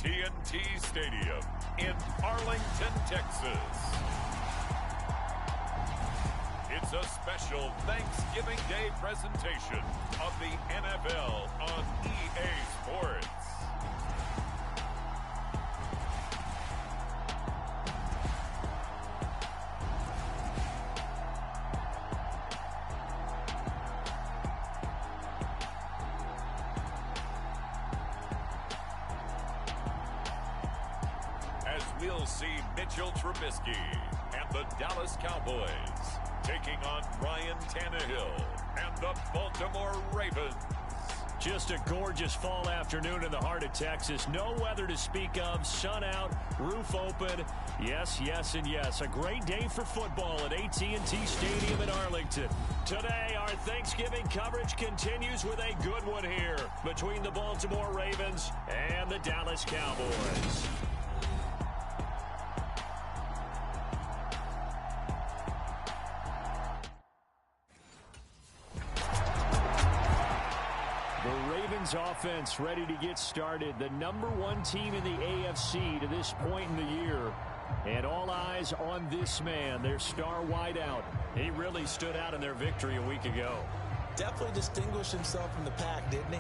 AT&T Stadium in Arlington, Texas. It's a special Thanksgiving Day presentation of the NFL on EA Sports. As we'll see Mitchell Trubisky and the Dallas Cowboys taking on Ryan Tannehill and the Baltimore Ravens. Just a gorgeous fall afternoon in the heart of Texas. No weather to speak of. Sun out, roof open. Yes, yes, and yes. A great day for football at AT&T Stadium in Arlington. Today, our Thanksgiving coverage continues with a good one here between the Baltimore Ravens and the Dallas Cowboys. Offense ready to get started. The #1 team in the AFC to this point in the year. And all eyes on this man, their star wideout. He really stood out in their victory a week ago. Definitely distinguished himself from the pack, didn't he?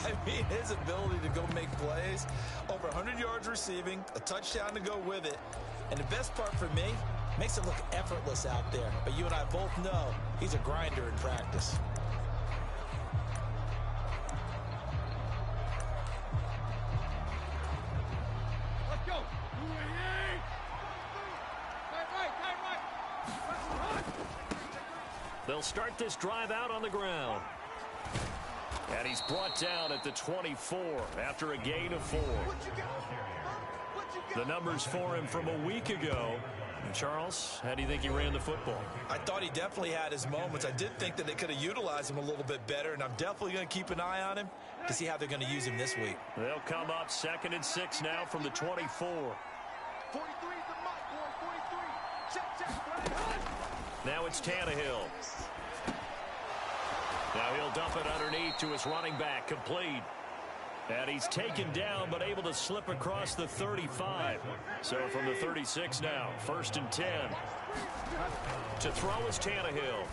I mean, his ability to go make plays, over 100 yards receiving, a touchdown to go with it. And the best part for me, makes it look effortless out there. But you and I both know he's a grinder in practice. They'll start this drive out on the ground. And he's brought down at the 24 after a gain of 4. The numbers for him from a week ago. And Charles, how do you think he ran the football? I thought he definitely had his moments. I did think that they could have utilized him a little bit better, and I'm definitely going to keep an eye on him to see how they're going to use him this week. They'll come up 2nd and 6 now from the 24. 43 is the mark, boy. 43. Check. Now it's Tannehill. Now he'll dump it underneath to his running back, complete. And he's taken down, but able to slip across the 35. So from the 36 now, 1st and 10. To throw is Tannehill.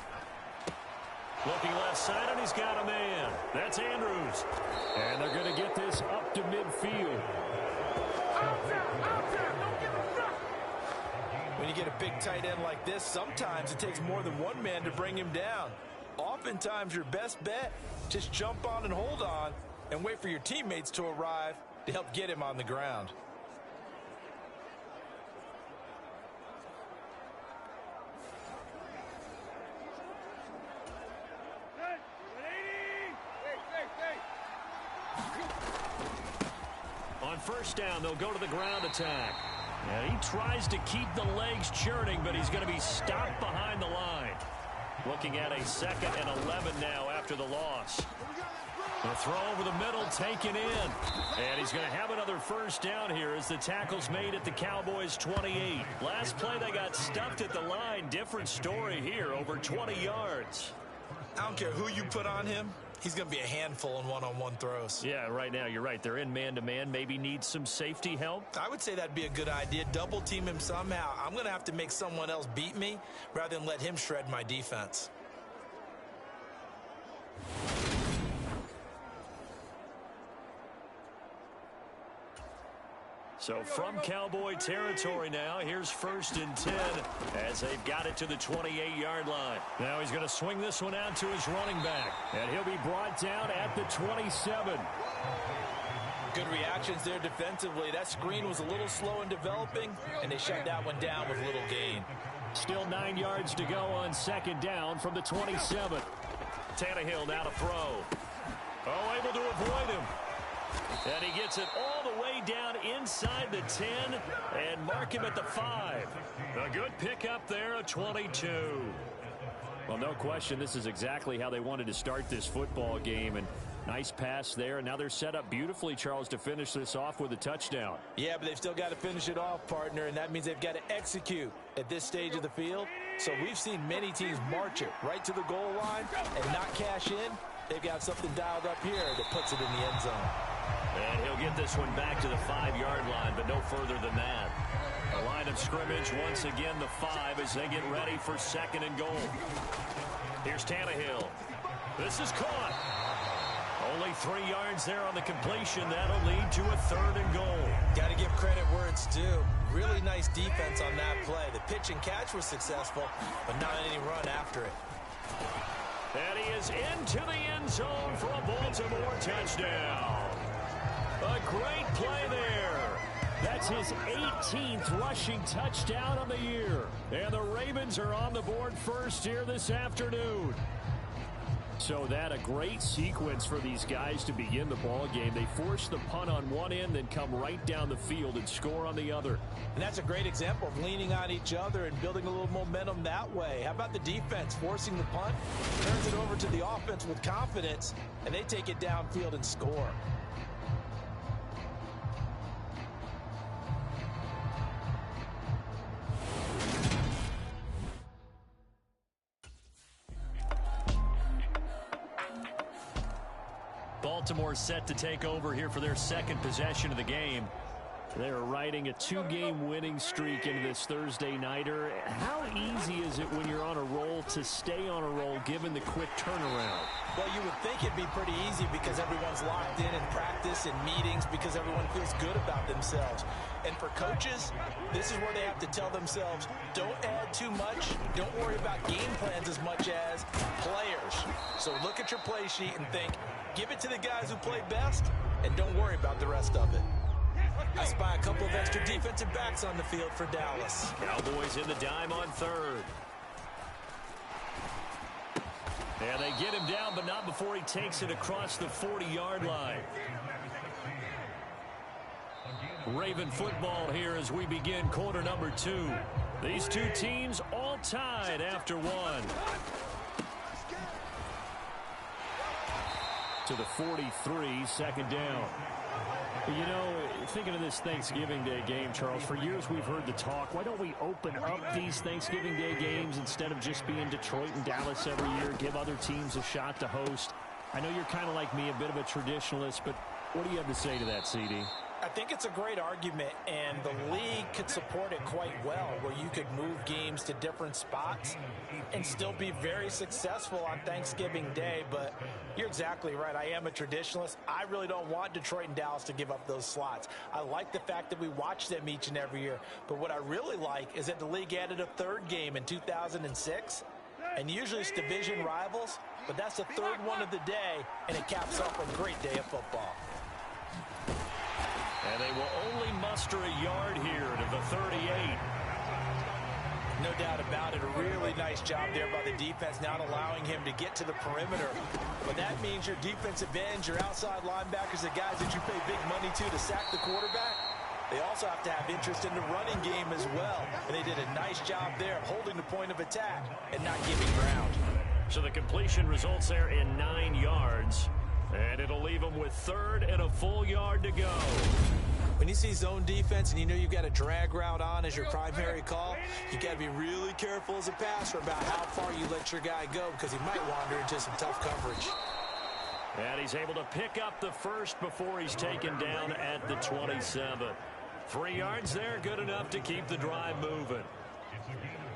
Looking left side, and he's got a man. That's Andrews. And they're going to get this up to midfield. When you get a big tight end like this, sometimes it takes more than one man to bring him down. Oftentimes, your best bet, just jump on and hold on and wait for your teammates to arrive to help get him on the ground. On 1st down, they'll go to the ground attack. And he tries to keep the legs churning, but he's going to be stopped behind the line. Looking at a 2nd and 11 now after the loss. The throw over the middle taken in. And he's going to have another 1st down here as the tackle's made at the Cowboys' 28. Last play they got stuffed at the line. Different story here, over 20 yards. I don't care who you put on him. He's going to be a handful in one-on-one throws. Yeah, right now you're right. They're in man-to-man. Maybe need some safety help. I would say that'd be a good idea. Double team him somehow. I'm going to have to make someone else beat me rather than let him shred my defense. So from Cowboy territory now, here's 1st and 10 as they've got it to the 28-yard line. Now he's going to swing this one out to his running back, and he'll be brought down at the 27. Good reactions there defensively. That screen was a little slow in developing, and they shut that one down with little gain. Still 9 yards to go on 2nd down from the 27. Tannehill now to throw. Oh, able to avoid him. And he gets it all the way down inside the 10 and mark him at the 5. A good pickup there, a 22. Well, no question, this is exactly how they wanted to start this football game. And nice pass there. And now they're set up beautifully, Charles, to finish this off with a touchdown. Yeah, but they've still got to finish it off, partner, and that means they've got to execute at this stage of the field. So we've seen many teams march it right to the goal line and not cash in. They've got something dialed up here that puts it in the end zone. And he'll get this one back to the 5-yard line, but no further than that. The line of scrimmage, once again, the 5 as they get ready for 2nd and goal. Here's Tannehill. This is caught. Only 3 yards there on the completion. That'll lead to a 3rd and goal. Got to give credit where it's due. Really nice defense on that play. The pitch and catch was successful, but not any run after it. And he is into the end zone for a Baltimore touchdown. A great play there. That's his 18th rushing touchdown on the year. And the Ravens are on the board first here this afternoon. So that a great sequence for these guys to begin the ball game. They force the punt on one end, then come right down the field and score on the other. And that's a great example of leaning on each other and building a little momentum that way. How about the defense forcing the punt, turns it over to the offense with confidence, and they take it downfield and score. Baltimore set to take over here for their 2nd possession of the game. They're riding a 2-game winning streak into this Thursday nighter. How easy is it when you're on a roll to stay on a roll given the quick turnaround? Well, you would think it'd be pretty easy because everyone's locked in practice and meetings because everyone feels good about themselves. And for coaches, this is where they have to tell themselves, don't add too much. Don't worry about game plans as much as players. So look at your play sheet and think, give it to the guys who play best, and don't worry about the rest of it. I spy a couple of extra defensive backs on the field for Dallas. Cowboys in the dime on 3rd. And they get him down, but not before he takes it across the 40-yard line. Raven football here as we begin quarter number 2. These two teams all tied after 1. To the 43, 2nd down. You know, thinking of this Thanksgiving Day game, Charles, for years we've heard the talk, why don't we open up these Thanksgiving Day games instead of just being Detroit and Dallas every year, give other teams a shot to host? I know you're kind of like me, a bit of a traditionalist, but what do you have to say to that, CD? I think it's a great argument, and the league could support it quite well, where you could move games to different spots and still be very successful on Thanksgiving Day. But you're exactly right. I am a traditionalist. I really don't want Detroit and Dallas to give up those slots. I like the fact that we watch them each and every year. But what I really like is that the league added a 3rd game in 2006. And usually it's division rivals, but that's the 3rd one of the day, and it caps off a great day of football. And they will only muster a yard here to the 38. No doubt about it. A really nice job there by the defense, not allowing him to get to the perimeter. But that means your defensive ends, your outside linebackers, the guys that you pay big money to sack the quarterback, they also have to have interest in the running game as well. And they did a nice job there of holding the point of attack and not giving ground. So the completion results there in 9 yards. And it'll leave them with 3rd and a full yard to go. When you see zone defense and you know you've got a drag route on as your primary call, you got to be really careful as a passer about how far you let your guy go because he might wander into some tough coverage. And he's able to pick up the 1st before he's taken down at the 27. 3 yards there, good enough to keep the drive moving.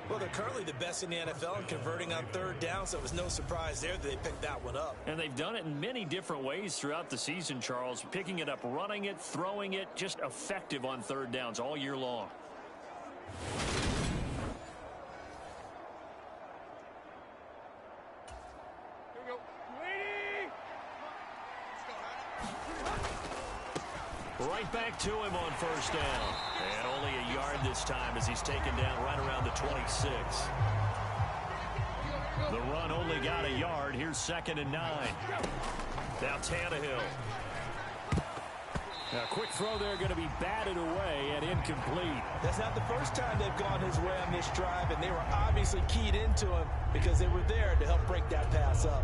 Well, they're currently the best in the NFL in converting on 3rd down, so it was no surprise there that they picked that one up. And they've done it in many different ways throughout the season, Charles. Picking it up, running it, throwing it, just effective on 3rd downs all year long. Here we go. Right back to him on 1st down. And only a yard this time as he's taken down right around the 26. The run only got a yard. Here's 2nd and 9. Now Tannehill. A quick throw there going to be batted away and incomplete. That's not the first time they've gone his way on this drive, and they were obviously keyed into him because they were there to help break that pass up.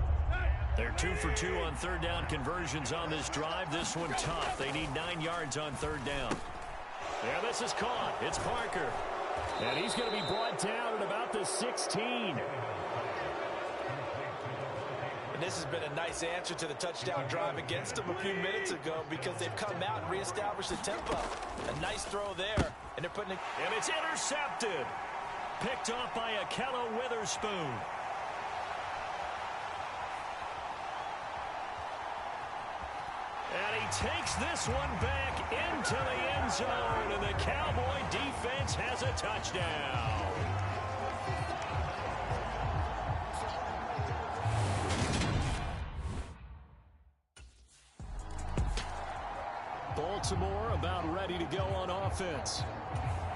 They're 2 for 2 on 3rd down conversions on this drive. This one tough. They need 9 yards on 3rd down. Yeah, this is caught. It's Parker. And he's going to be brought down at about the 16. And this has been a nice answer to the touchdown drive against them a few minutes ago because they've come out and reestablished the tempo. A nice throw there, and they're putting it. And it's intercepted. Picked off by Ahkello Witherspoon. And he takes this one back into the end zone, and the Cowboy defense has a touchdown. Baltimore about ready to go on offense.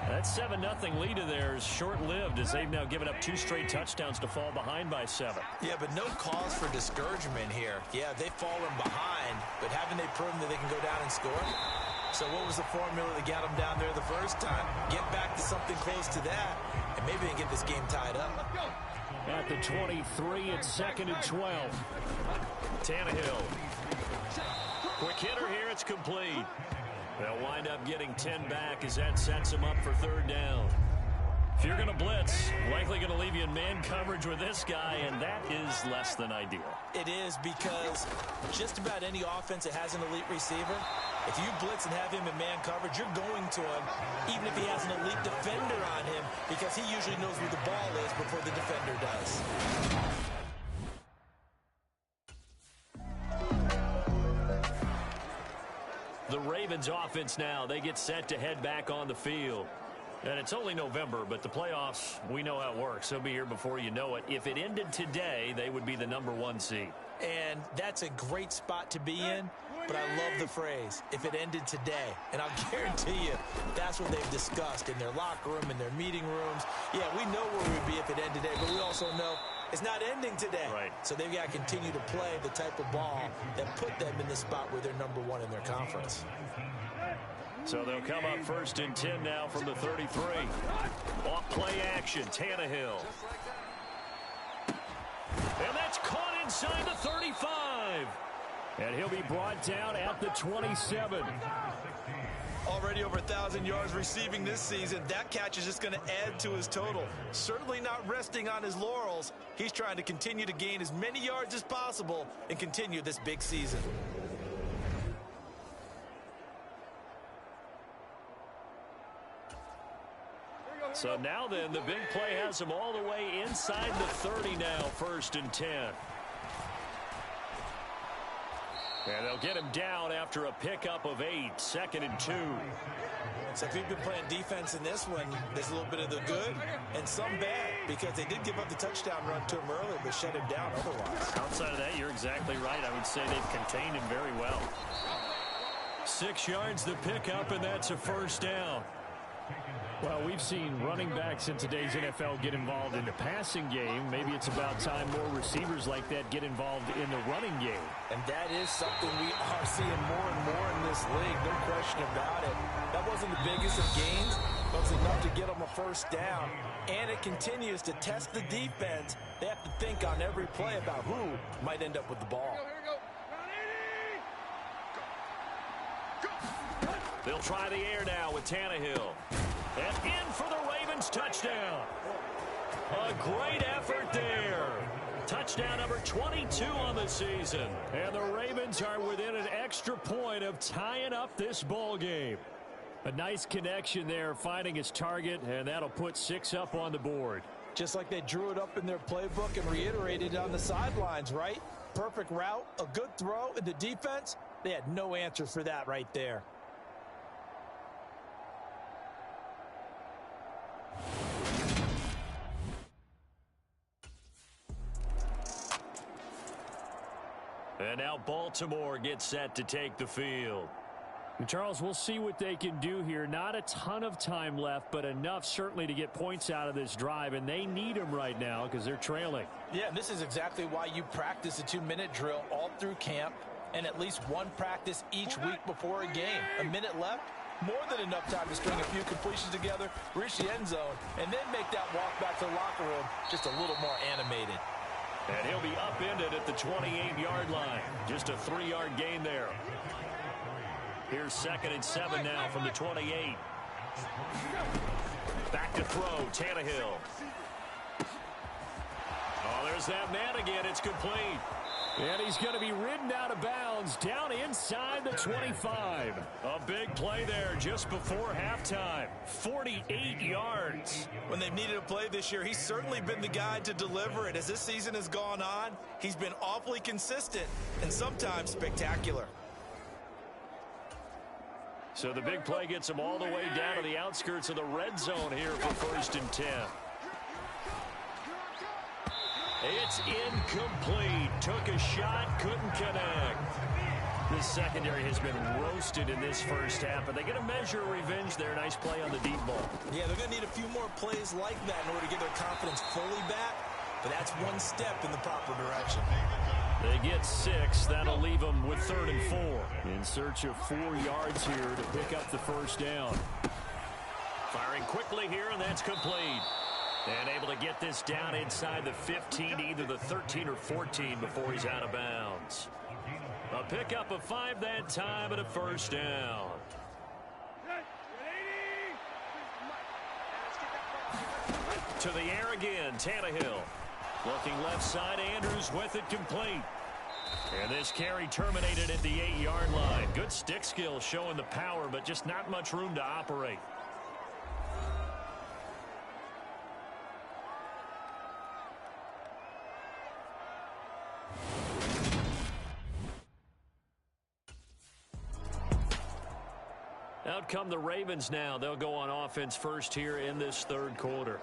That 7-0 lead of theirs short-lived as they've now given up 2 straight touchdowns to fall behind by 7. Yeah, but no cause for discouragement here. Yeah, they've fallen behind, but haven't they proven that they can go down and score? So what was the formula that got them down there the first time? Get back to something close to that, and maybe they can get this game tied up. At the 23, it's 2nd and 12. Tannehill. Quick hitter here, it's complete. They'll wind up getting 10 back as that sets them up for 3rd down. If you're going to blitz, likely going to leave you in man coverage with this guy, and that is less than ideal. It is because just about any offense that has an elite receiver, if you blitz and have him in man coverage, you're going to him, even if he has an elite defender on him, because he usually knows where the ball is before the defender does. The Ravens offense now, they get set to head back on the field. And it's only November, but the playoffs, we know how it works. They'll be here before you know it. If it ended today, they would be the #1 seed. And that's a great spot to be in, but I love the phrase, if it ended today. And I'll guarantee you, that's what they've discussed in their locker room, in their meeting rooms. Yeah, we know where we would be if it ended today, but we also know it's not ending today. Right. So they've got to continue to play the type of ball that put them in the spot where they're #1 in their conference. So they'll come up 1st and 10 now from the 33. Off play action, Tannehill. And that's caught inside the 35. And he'll be brought down at the 27. Already over 1,000 yards receiving this season. That catch is just going to add to his total. Certainly not resting on his laurels. He's trying to continue to gain as many yards as possible and continue this big season. So now then, the big play has him all the way inside the 30 now, 1st and 10. And they'll get him down after a pickup of 8, 2nd and 2. So if you've been playing defense in this one, there's a little bit of the good and some bad, because they did give up the touchdown run to him earlier, but shut him down otherwise. Outside of that, you're exactly right. I would say they've contained him very well. 6 yards the pickup, and that's a 1st down. Well, we've seen running backs in today's NFL get involved in the passing game. Maybe it's about time more receivers like that get involved in the running game. And that is something we are seeing more and more in this league, no question about it. That wasn't the biggest of gains, but it was enough to get them a 1st down. And it continues to test the defense. They have to think on every play about who might end up with the ball. They'll try the air now with Tannehill. And in for the Ravens touchdown. A great effort there. Touchdown number 22 on the season. And the Ravens are within an extra point of tying up this ball game. A nice connection there, finding his target, and that'll put 6 up on the board. Just like they drew it up in their playbook and reiterated on the sidelines, right? Perfect route, a good throw, and the defense, they had no answer for that right there. And now Baltimore gets set to take the field. And Charles, we'll see what they can do here. Not a ton of time left, but enough certainly to get points out of this drive, and they need them right now because they're trailing. Yeah, and this is exactly why you practice a 2-minute drill all through camp and at least one practice each week before a game. A minute left, more than enough time to string a few completions together, reach the end zone, and then make that walk back to the locker room just a little more animated. And he'll be upended at the 28-yard line. Just a 3-yard gain there. Here's 2nd and 7 now from the 28. Back to throw, Tannehill. Oh, there's that man again. It's complete. And he's going to be ridden out of bounds down inside the 25. A big play there just before halftime. 48 yards. When they've needed a play this year, he's certainly been the guy to deliver it. As this season has gone on, he's been awfully consistent and sometimes spectacular. So the big play gets him all the way down to the outskirts of the red zone here for 1st and 10. It's incomplete. Took a shot, couldn't connect. This secondary has been roasted in this first half, but they get a measure of revenge there. Nice play on the deep ball. Yeah, they're going to need a few more plays like that in order to get their confidence fully back, but that's one step in the proper direction. They get 6. That'll leave them with 3rd and 4. In search of 4 yards here to pick up the first down. Firing quickly here, and that's complete. And able to get this down inside the 15, either the 13 or 14 before he's out of bounds. A pickup of 5 that time and a first down. To the air again, Tannehill. Looking left side, Andrews with it complete. And this carry terminated at the 8-yard line. Good stick skill showing the power, but just not much room to operate. Out come the Ravens now. They'll go on offense first here in this 3rd quarter.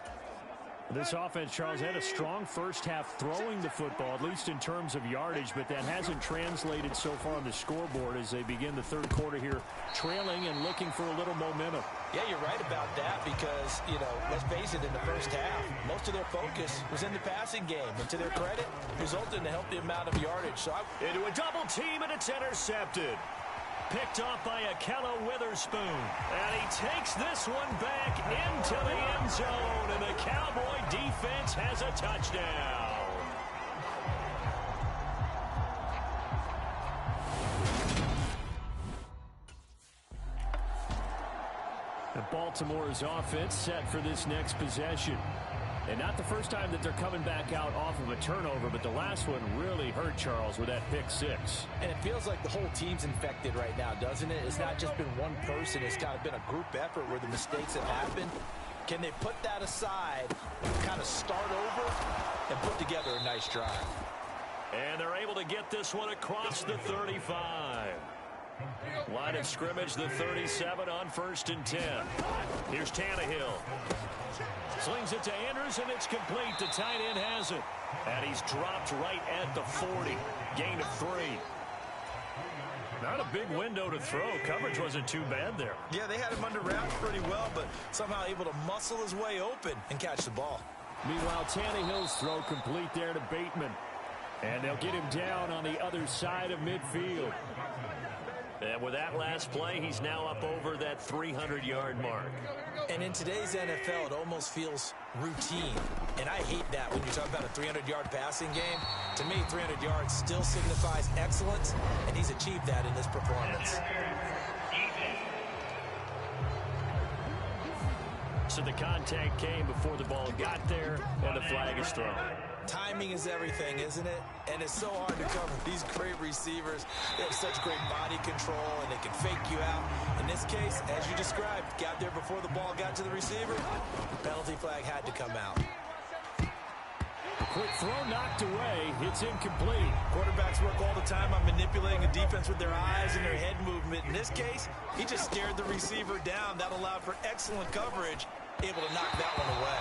This offense, Charles, had a strong first half throwing the football, at least in terms of yardage, but that hasn't translated so far on the scoreboard as they begin the 3rd quarter here, trailing and looking for a little momentum. Yeah, you're right about that because, let's face it, in the first half, most of their focus was in the passing game. And to their credit, resulted in a healthy amount of yardage. So into a double team, and it's intercepted. Picked off by Akella Witherspoon. And he takes this one back into the end zone. And the Cowboy defense has a touchdown. And Baltimore's offense set for this next possession. And not the first time that they're coming back out off of a turnover, but the last one really hurt Charles with that pick 6. And it feels like the whole team's infected right now, doesn't it? It's not just been one person. It's kind of been a group effort where the mistakes have happened. Can they put that aside, kind of start over, and put together a nice drive? And they're able to get this one across the 35. Line of scrimmage, the 37 on 1st and 10. Here's Tannehill. Slings it to Andrews, and it's complete. The tight end has it. And he's dropped right at the 40. Gain of 3. Not a big window to throw. Coverage wasn't too bad there. Yeah, they had him under wraps pretty well, but somehow able to muscle his way open and catch the ball. Meanwhile, Tannehill's throw complete there to Bateman. And they'll get him down on the other side of midfield. And with that last play, he's now up over that 300-yard mark. And in today's NFL, it almost feels routine. And I hate that when you're talking about a 300-yard passing game. To me, 300 yards still signifies excellence, and he's achieved that in this performance. So the contact came before the ball got there, and the flag is thrown. Timing is everything, isn't it? And it's so hard to cover these great receivers. They have such great body control, and they can fake you out. In this case, as you described, got there before the ball got to the receiver. The penalty flag had to come out. Quick throw knocked away. It's incomplete. Quarterbacks work all the time on manipulating the defense with their eyes and their head movement. In this case, he just stared the receiver down. That allowed for excellent coverage. Able to knock that one away.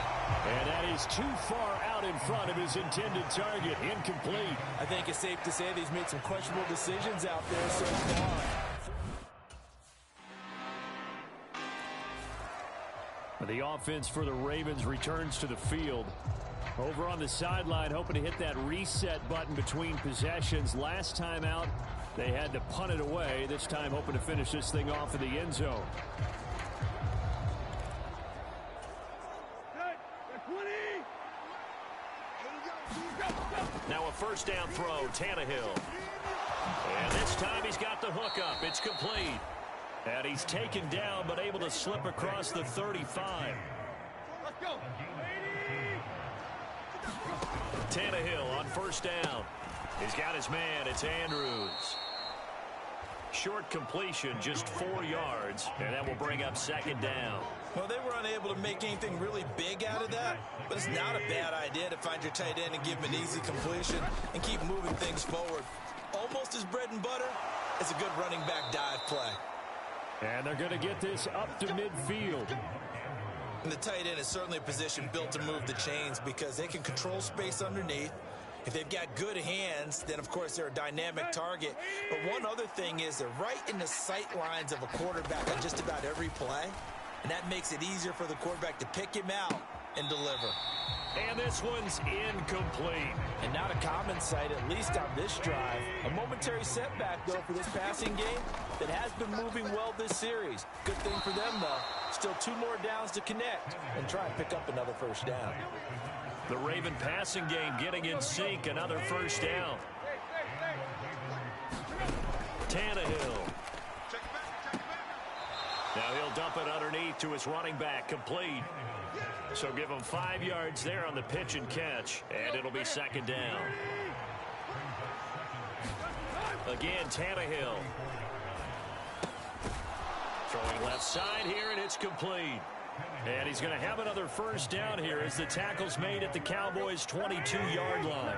And that is too far out in front of his intended target. Incomplete. I think it's safe to say that he's made some questionable decisions out there so far. The offense for the Ravens returns to the field. Over on the sideline, hoping to hit that reset button between possessions. Last time out, they had to punt it away. This time, hoping to finish this thing off in the end zone. Now a first down throw, Tannehill. And this time he's got the hook up. It's complete. And he's taken down, but able to slip across the 35. Let's go. Tannehill on first down. He's got his man. It's Andrews. Short completion, just 4 yards, and that will bring up second down. Well, they were unable to make anything really big out of that, but it's not a bad idea to find your tight end and give him an easy completion and keep moving things forward. Almost his bread and butter is a good running back dive play. And they're going to get this up to midfield. And the tight end is certainly a position built to move the chains because they can control space underneath. If they've got good hands, then, of course, they're a dynamic target. But one other thing is they're right in the sight lines of a quarterback on just about every play. And that makes it easier for the quarterback to pick him out and deliver. And this one's incomplete. And not a common sight, at least on this drive. A momentary setback, though, for this passing game that has been moving well this series. Good thing for them, though. Still 2 more downs to connect and try and pick up another first down. The Raven passing game getting in sync. Another first down. Tannehill. Now he'll dump it underneath to his running back. Complete. So give him 5 yards there on the pitch and catch. And it'll be second down. Again, Tannehill. Throwing left side here, and it's complete. And he's going to have another first down here as the tackle's made at the Cowboys' 22-yard line.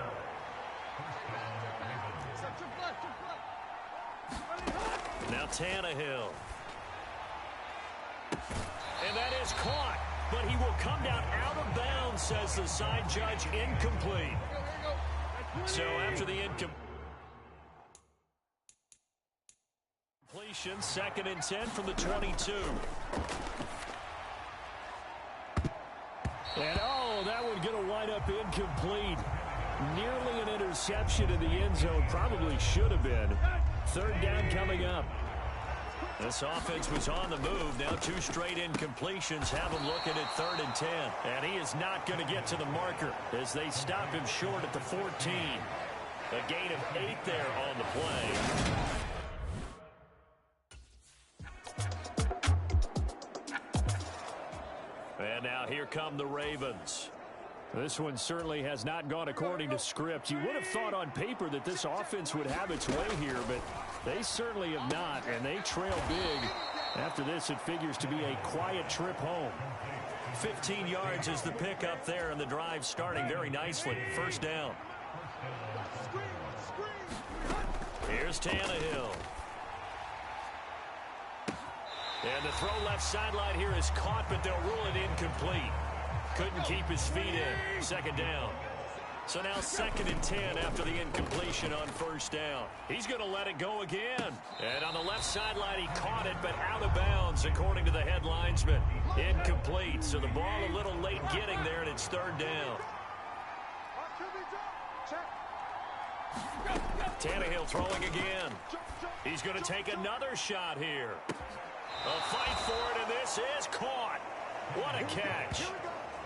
Now Tannehill. And that is caught, but he will come down out of bounds, says the side judge. Incomplete. So after the completion, 2nd and 10 from the 22. And, oh, that one going to wind up incomplete. Nearly an interception in the end zone. Probably should have been. 3rd down coming up. This offense was on the move. Now 2 straight incompletions have him looking at 3rd and 10. And he is not going to get to the marker as they stop him short at the 14. A gain of 8 there on the play. And now here come the Ravens. This one certainly has not gone according to script. You would have thought on paper that this offense would have its way here, but they certainly have not, and they trail big. After this, it figures to be a quiet trip home. 15 yards is the pickup there, and the drive starting very nicely. First down. Here's Tannehill. And the throw left sideline here is caught, but they'll rule it incomplete. Couldn't keep his feet in. Second down. So now 2nd and 10 after the incompletion on first down. He's going to let it go again. And on the left sideline, he caught it, but out of bounds, according to the head linesman. Incomplete. So the ball a little late getting there, and it's 3rd down. Tannehill throwing again. He's going to take another shot here. A fight for it, and this is caught. What a catch.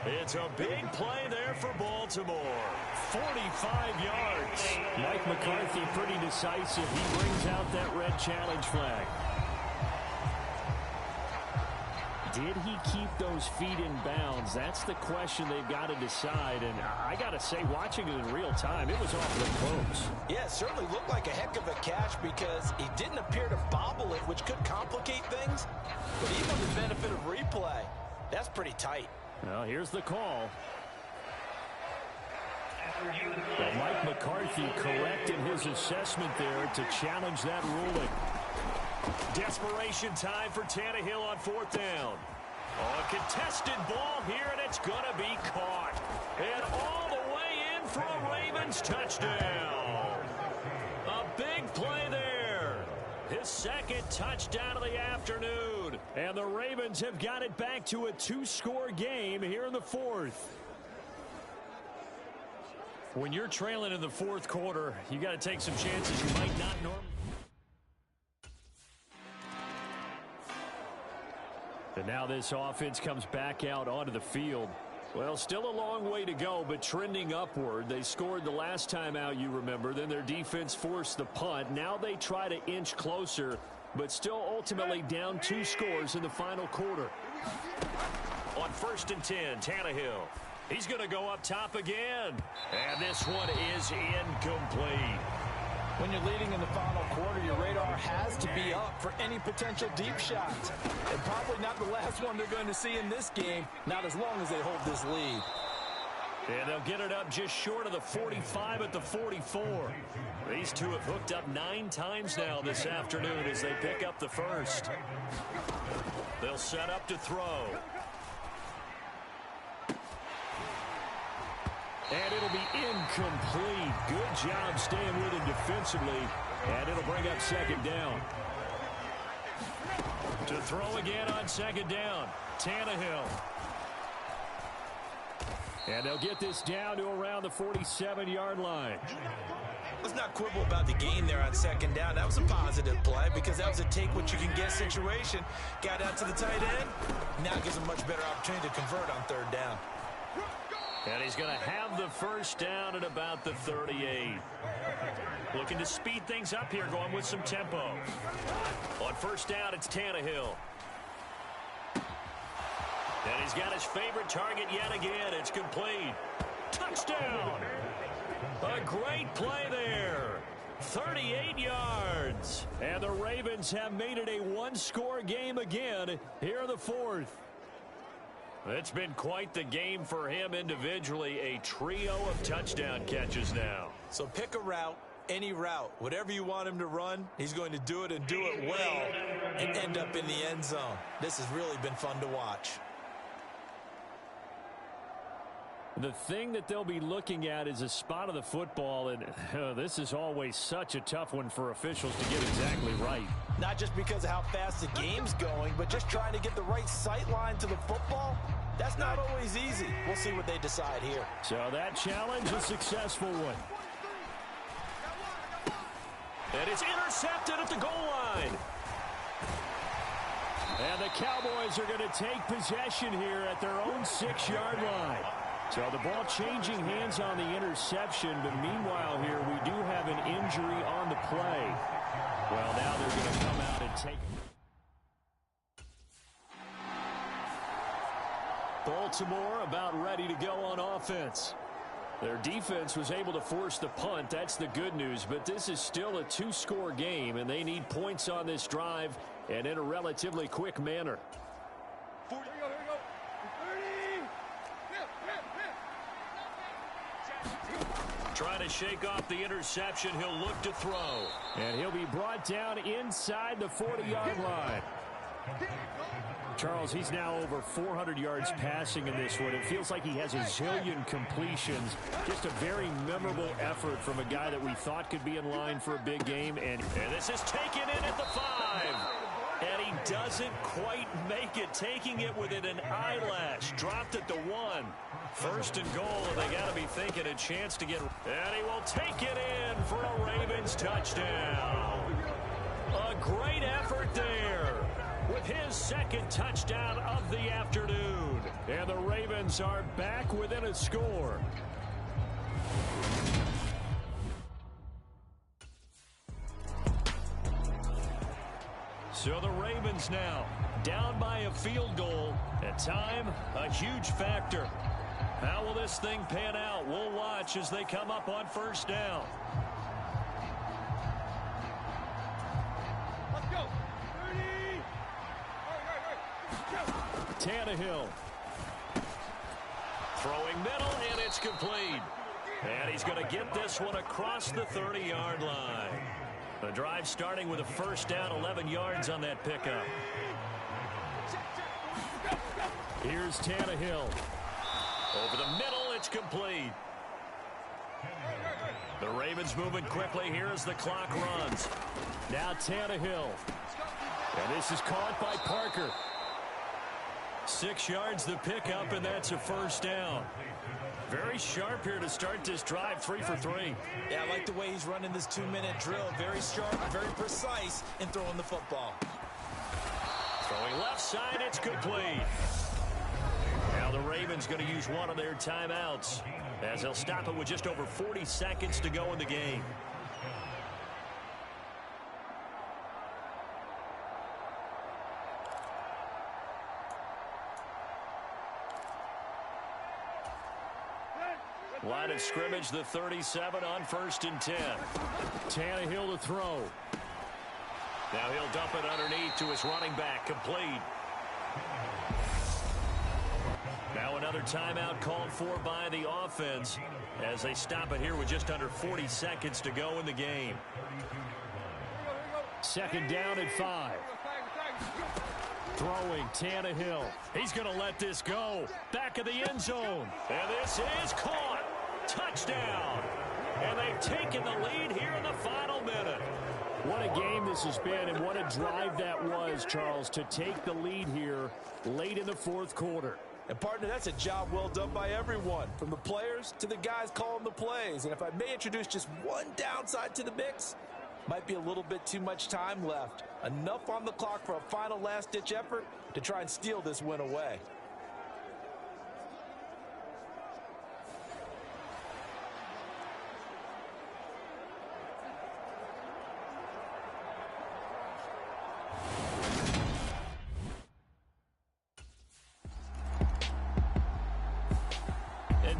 It's a big play there for Baltimore. 45 yards. Mike McCarthy pretty decisive. He brings out that red challenge flag. Did he keep those feet in bounds? That's the question they've got to decide. And I got to say, watching it in real time, it was awfully close. Yeah, it certainly looked like a heck of a catch because he didn't appear to bobble it, which could complicate things. But even with the benefit of replay, that's pretty tight. Well, here's the call. Well, Mike McCarthy correct in his assessment there to challenge that ruling. Desperation time for Tannehill on 4th down. A contested ball here, and it's going to be caught. And all the way in for a Ravens touchdown. A big play there. His 2nd touchdown of the afternoon. And the Ravens have got it back to a 2-score game here in the 4th. When you're trailing in the 4th quarter, you got to take some chances you might not normally. And now this offense comes back out onto the field. Well, still a long way to go, but trending upward. They scored the last time out, you remember. Then their defense forced the punt. Now they try to inch closer, but still ultimately down 2 scores in the final quarter. On 1st and 10, Tannehill. He's going to go up top again. And this one is incomplete. When you're leading in the final quarter, your radar has to be up for any potential deep shots. And probably not the last one they're going to see in this game, not as long as they hold this lead. And they'll get it up just short of the 45 at the 44. These two have hooked up 9 times now this afternoon as they pick up the first. They'll set up to throw. And it'll be incomplete. Good job staying with it defensively. And it'll bring up second down. To throw again on second down. Tannehill. And they'll get this down to around the 47-yard line. Let's not quibble about the gain there on second down. That was a positive play because that was a take-what-you-can-get situation. Got out to the tight end. Now gives him much better opportunity to convert on third down. And he's going to have the first down at about the 38. Looking to speed things up here, going with some tempo. On first down, it's Tannehill. And he's got his favorite target yet again. It's complete. Touchdown! A great play there. 38 yards. And the Ravens have made it a one-score game again here in the fourth. It's been quite the game for him individually. A trio of touchdown catches now. So pick a route, any route. Whatever you want him to run, he's going to do it and do it well and end up in the end zone. This has really been fun to watch. The thing that they'll be looking at is a spot of the football, and this is always such a tough one for officials to get exactly right. Not just because of how fast the game's going, but just trying to get the right sight line to the football. That's not always easy. We'll see what they decide here. So that challenge, a successful one. And it's intercepted at the goal line. And the Cowboys are going to take possession here at their own 6-yard line. So the ball changing hands on the interception, but meanwhile here we do have an injury on the play. Well, now they're going to come out and take it. Baltimore about ready to go on offense. Their defense was able to force the punt. That's the good news, but this is still a 2-score game, and they need points on this drive and in a relatively quick manner. Trying to shake off the interception. He'll look to throw. And he'll be brought down inside the 40-yard line. Charles, he's now over 400 yards passing in this one. It feels like he has a zillion completions. Just a very memorable effort from a guy that we thought could be in line for a big game. And this is taken in at the 5. And he doesn't quite make it, taking it within an eyelash. Dropped at the 1. First and goal, and they got to be thinking a chance to get. And he will take it in for a Ravens touchdown. A great effort there with his second touchdown of the afternoon. And the Ravens are back within a score. So the Ravens now down by a field goal. At time, a huge factor. How will this thing pan out? We'll watch as they come up on first down. Let's go. 30. Tannehill. Throwing middle, and it's complete. And he's going to get this one across the 30-yard line. The drive starting with a first down, 11 yards on that pickup. Here's Tannehill. Over the middle, it's complete. The Ravens moving quickly here as the clock runs. Now Tannehill. And this is caught by Parker. 6 yards the pickup, and that's a first down. Very sharp here to start this drive, 3 for 3. Yeah, I like the way he's running this 2-minute drill. Very sharp, very precise in throwing the football. Throwing left side, it's complete. Now the Ravens going to use one of their timeouts as they'll stop it with just over 40 seconds to go in the game. Line of scrimmage, the 37 on 1st and 10. Tannehill to throw. Now he'll dump it underneath to his running back, complete. Now another timeout called for by the offense as they stop it here with just under 40 seconds to go in the game. 2nd down and 5. Throwing Tannehill. He's going to let this go. Back of the end zone. And this is caught. Touchdown. And they've taken the lead here in the final minute. What a game this has been, and what a drive that was, Charles, to take the lead here late in the 4th quarter. And, partner, that's a job well done by everyone, from the players to the guys calling the plays. And if I may introduce just one downside to the mix, might be a little bit too much time left. Enough on the clock for a final last-ditch effort to try and steal this win away.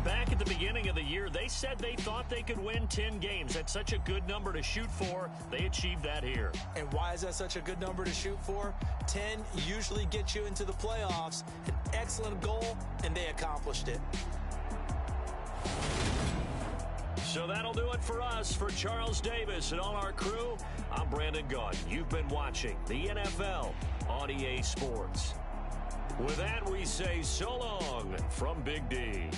Back at the beginning of the year, they said they thought they could win 10 games. That's such a good number to shoot for. They achieved that here. And why is that such a good number to shoot for? 10 usually gets you into the playoffs. An excellent goal, and they accomplished it. So that'll do it for us. For Charles Davis and all our crew, I'm Brandon Gaudin. You've been watching the NFL on EA Sports. With that, we say so long from Big D.